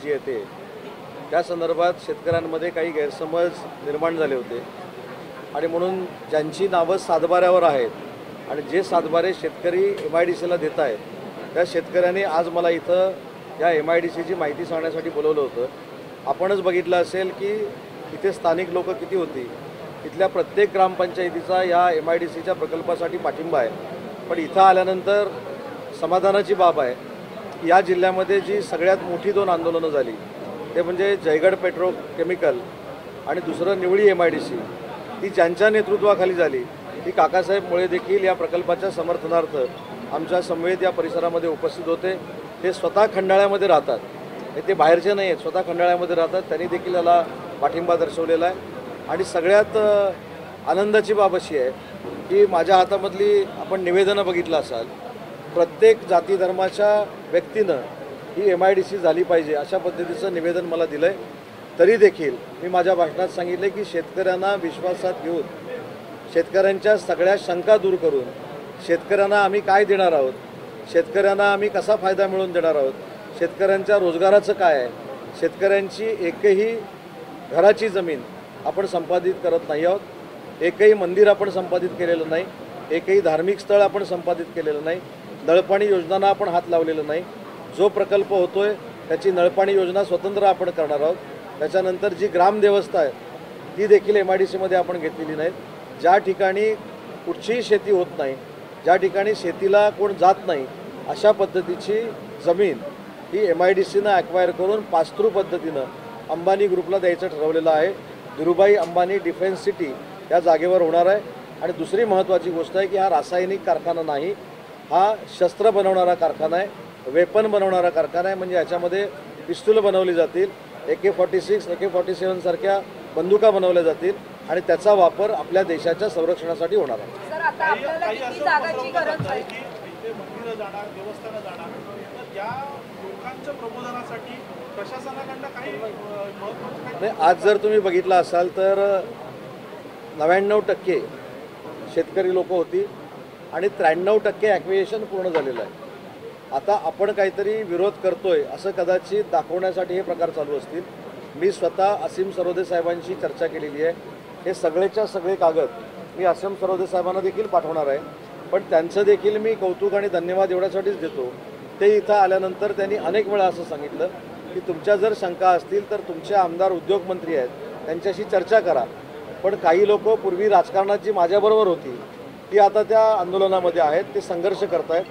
जी आहे ते त्या संदर्भात शेतकऱ्यांमध्ये काही गैरसमज निर्माण झाले होते आणि म्हणून ज्यांची नावं सातबाऱ्यावर आहेत आणि जे सातबारे शेतकरी MIDCला देत आहेत त्या शेतकऱ्यांनी आज मला इथं या MIDCची माहिती सांगण्यासाठी बोलवलं होतं. आपणच बघितलं असेल की इथे स्थानिक लोक किती होती. इथल्या प्रत्येक ग्रामपंचायतीचा या MIDCच्या प्रकल्पासाठी पाठिंबा आहे. पण इथं आल्यानंतर समाधानाची बाब आहे की या जिल्ह्यामध्ये जी सगळ्यात मोठी 2 आंदोलनं झाली ते म्हणजे जयगड पेट्रोकेमिकल आणि दुसरं निवळी MIDC ती ज्यांच्या नेतृत्वाखाली झाली ती काकासाहेब मुळे देखील या प्रकल्पाच्या समर्थनार्थ आमच्या समवेत या परिसरामध्ये उपस्थित होते. ते स्वतः खंडाळ्यामध्ये राहतात, ते बाहेरचे नाही आहेत, स्वतः खंडाळ्यामध्ये राहतात. त्यांनी देखील याला पाठिंबा दर्शवलेला आहे. आणि सगळ्यात आनंदाची बाब अशी आहे की माझ्या हातामधली आपण निवेदनं बघितलं असाल, प्रत्येक जाती धर्माच्या व्यक्तीनं ही MIDC झाली पाहिजे अशा पद्धतीचं निवेदन मला दिलं आहे. तरी देखील मी माझ्या भाषणात सांगितले की शेतकऱ्यांना विश्वासात घेऊन शेतकऱ्यांच्या सगळ्या शंका दूर करून शेतकऱ्यांना आम्ही काय देणार आहोत, शेतकऱ्यांना आम्ही कसा फायदा मिळवून देणार आहोत, शेतकऱ्यांच्या रोजगाराचं काय आहे, शेतकऱ्यांची एकही घराची जमीन आपण संपादित करत नाही आहोत, एकही मंदिर आपण संपादित केलेलं नाही, एकही धार्मिक स्थळ आपण संपादित केलेलं नाही, नळपाणी योजनांना आपण हात लावलेलं नाही. जो प्रकल्प होतोय त्याची नळपाणी योजना स्वतंत्र आपण करणार आहोत. त्याच्यानंतर जी ग्रामदेवस्था आहे ती देखील MIDCमध्ये आपण घेतलेली नाहीत. ज्या ठिकाणी कुठचीही शेती होत नाही, ज्या ठिकाणी शेतीला कोण जात नाही अशा पद्धतीची जमीन ही MIDCनं ॲक्वायर करून पासथ्रू पद्धतीनं अंबानी ग्रुपला द्यायचं ठरवलेलं आहे. धीरूभाई अंबानी डिफेन्स सिटी या जागेवर होणार आहे. आणि दुसरी महत्त्वाची गोष्ट आहे की हा रासायनिक कारखाना नाही, हा शस्त्र बनवणारा कारखाना आहे, वेपन बनवणारा कारखाना आहे. म्हणजे याच्यामध्ये पिस्तूल बनवली जातील, AK-46 AK-47 सारख्या बंदुका बनवल्या जातील आणि त्याचा वापर आपल्या देशाच्या संरक्षणासाठी होणार आहे. सर, आता आपल्याला किती जागांची गरज आहे? इथे मंदिरं जाणार, देवस्थानं जाणार, तर या लोकांच्या प्रबोधनासाठी प्रशासनाकडनं काही महत्त्वाचं आज जर तुम्ही बघितलं असाल तर 99% शेतकरी लोक होती आणि 93% ॲक्विएशन पूर्ण झालेलं आहे. आता आपण काहीतरी विरोध करतोय असं कदाचित दाखवण्यासाठी हे प्रकार चालू असतील. मी स्वतः असीम सरोदे साहेबांशी चर्चा केलेली आहे. हे सगळेच्या सगळे कागद मी असीम सरोदे साहेबांना देखील पाठवणार आहे. पण त्यांचं देखील मी कौतुक आणि धन्यवाद एवढ्यासाठीच देतो. ते इथं आल्यानंतर त्यांनी अनेक वेळा असं सांगितलं की तुमच्या जर शंका असतील तर तुमचे आमदार उद्योगमंत्री आहेत त्यांच्याशी चर्चा करा. पण काही लोक पूर्वी राजकारणात जी माझ्याबरोबर होती ती आता त्या आंदोलनामध्ये आहेत, ते संघर्ष करत आहेत.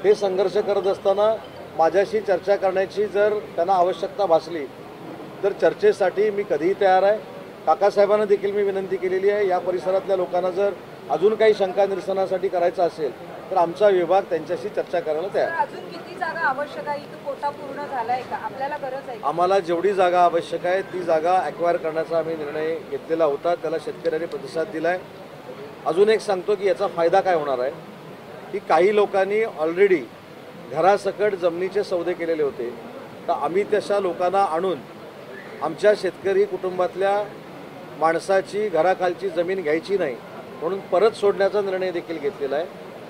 ते संघर्ष करत असताना माझ्याशी चर्चा करण्याची जर त्यांना आवश्यकता भासली तर चर्चेसाठी मी कधीही तयार आहे. काकासाहेबांना देखील मी विनंती केलेली आहे, या परिसरातल्या लोकांना जर अजून काही शंका निरसनासाठी करायचं असेल तर आमचा विभाग त्यांच्याशी चर्चा करायला तयार. अजून किती जागा आवश्यक आहे? इथं कोटा पूर्ण झालाय का? आपल्याला गरज आहे? आम्हाला जेवढी जागा आवश्यक आहे ती जागा ॲक्वायर करण्याचा आम्ही निर्णय घेतलेला होता, त्याला शेतकऱ्यांनी प्रतिसाद दिला आहे. अजून एक सांगतो की याचा फायदा काय होणार आहे की काही लोकांनी ऑलरेडी घरासकट जमिनीचे सौदे केलेले होते, तर आम्ही तशा लोकांना आणून आमच्या शेतकरी कुटुंबातल्या माणसाची घराखालची जमीन घ्यायची नाही म्हणून परत सोडण्याचा निर्णय देखील घेतलेला आहे.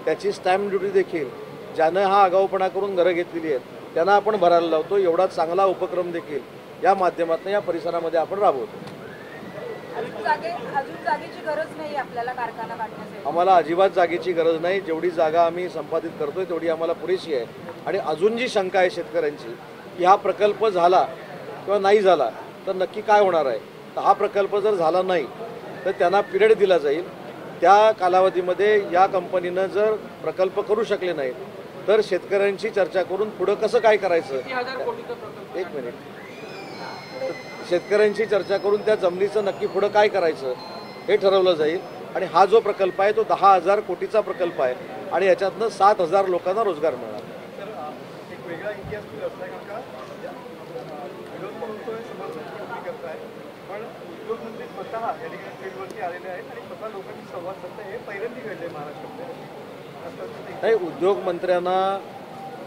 त्याची स्टॅम्प ड्युटी देखील ज्यानं हा आगाऊपणा करून घरं घेतलेली आहेत त्यांना आपण भरायला लावतो. एवढा चांगला उपक्रम देखील या माध्यमातून या परिसरामध्ये आपण राबवतो. अजून जागेची गरज नाही आपल्याला कारखाना काढण्यासाठी? आम्हाला अजिबात जागेची गरज नाही. जेवढी जागा आम्ही संपादित करतोय तेवढी आम्हाला पुरेशी आहे. आणि अजून जी शंका आहे शेतकऱ्यांची की हा प्रकल्प झाला किंवा नाही झाला तर नक्की काय होणार आहे, तर हा प्रकल्प जर झाला नाही तर त्यांना पिरियड दिला जाईल. त्या कालावधीमध्ये या कंपनीनं जर प्रकल्प करू शकले नाहीत तर शेतकऱ्यांची चर्चा करून पुढं कसं काय करायचं, एक मिनिट, शेतकऱ्यांची चर्चा करून त्या जमिनीचं नक्की पुढं काय करायचं हे ठरवलं जाईल. आणि हा जो प्रकल्प आहे तो 10,000 कोटीचा प्रकल्प आहे आणि याच्यातनं 7,000 लोकांना रोजगार मिळणार. एक वेगळा इतिहास तुम्ही असला का विरोध म्हणतोय, समर्थन तुम्ही करताय, पण उद्योगमंत्री स्वतः या ठिकाणी फील्डवरती आलेले आहेत आणि स्वतः लोकांशी संवाद साधताय. हे पहिल्यांदा घडले महाराष्ट्रात. नाही, उद्योगमंत्र्यांना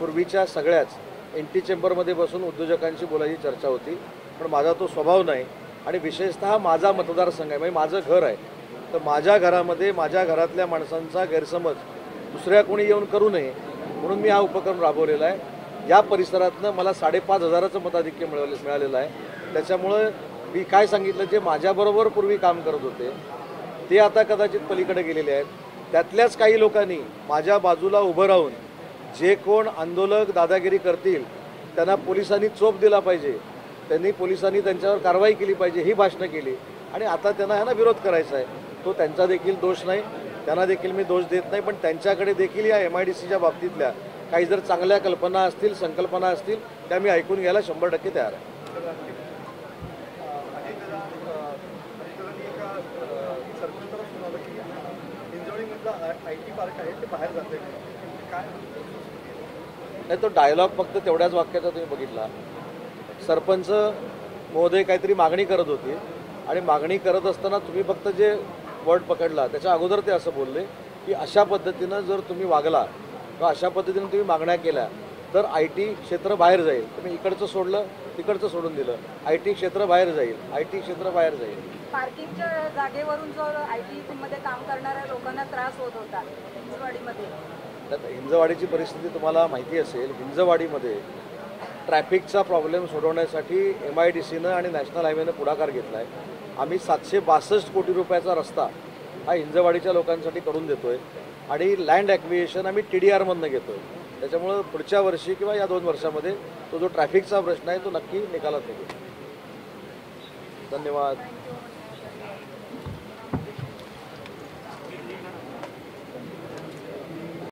पूर्वीच्या सगळ्याच NT चेंबरमध्ये बसून उद्योजकांशी बोलायची चर्चा होती, पण माझा तो स्वभाव नाही. आणि विशेषतः माझा मतदारसंघ आहे, म्हणजे माझं घर आहे, तर माझ्या घरामध्ये माझ्या घरातल्या माणसांचा गैरसमज दुसऱ्या कोणी येऊन करू नये म्हणून मी हा उपक्रम राबवलेला आहे. या परिसरातनं मला 5,500चं मताधिक्य मिळालेलं आहे. त्याच्यामुळं मी काय सांगितलं, जे माझ्याबरोबर पूर्वी काम करत होते ते आता कदाचित पलीकडे गेलेले आहेत. त्यातल्याच काही लोकांनी माझ्या बाजूला उभं राहून जे कोण आंदोलक दादागिरी करतील त्यांना पोलिसांनी चोप दिला पाहिजे, पोलिसांनी त्यांच्यावर कारवाई केली पाहिजे, ही भाषणं केली. आणि आता त्यांना ह्यांना विरोध करायचा आहे. तो त्यांचा देखील दोष नाही, त्यांना देखील मी दोष देत नाही. पण त्यांच्याकडे देखील या MIDCच्या बाबतीतल्या काही जर चांगल्या कल्पना असतील, संकल्पना असतील, त्या मी ऐकून घ्यायला 100% तयार आहे. सरपंचाला सुनावलं की हिंजवडीमधला IT पार्क आहे ते बाहेर जाते काय नाही, तो डायलॉग फक्त तेवढ्याच वाक्याचा तुम्ही बघितला. सरपंच महोदय काहीतरी मागणी करत होती आणि मागणी करत असताना तुम्ही फक्त जे वर्ड पकडला त्याच्या अगोदर ते असं बोलले की अशा पद्धतीनं जर तुम्ही वागला किंवा अशा पद्धतीनं तुम्ही मागण्या केल्या तर IT क्षेत्र बाहेर जाईल. तुम्ही इकडचं सोडलं, तिकडचं सोडून दिलं. IT क्षेत्र बाहेर जाईल, IT क्षेत्र बाहेर जाईल. पार्किंगच्या जागेवरून जो IT मध्ये काम करणाऱ्या लोकांना त्रास होत होता हिंजवाडीमध्ये. त्यात हिंजवाडीची परिस्थिती तुम्हाला माहिती असेल. हिंजवाडीमध्ये ट्रॅफिकचा प्रॉब्लेम सोडवण्यासाठी MIDCनं आणि नॅशनल हायवेनं पुढाकार घेतला आहे. आम्ही 762 कोटी रुपयाचा रस्ता हा हिंजवाडीच्या लोकांसाठी करून देतो आहे आणि लँड ॲक्विजिशन आम्ही TDRमधनं घेतो आहे. त्याच्यामुळं पुढच्या वर्षी किंवा या 2 वर्षामध्ये तो जो ट्रॅफिकचा प्रश्न आहे तो नक्की निकालात निघेल. धन्यवाद.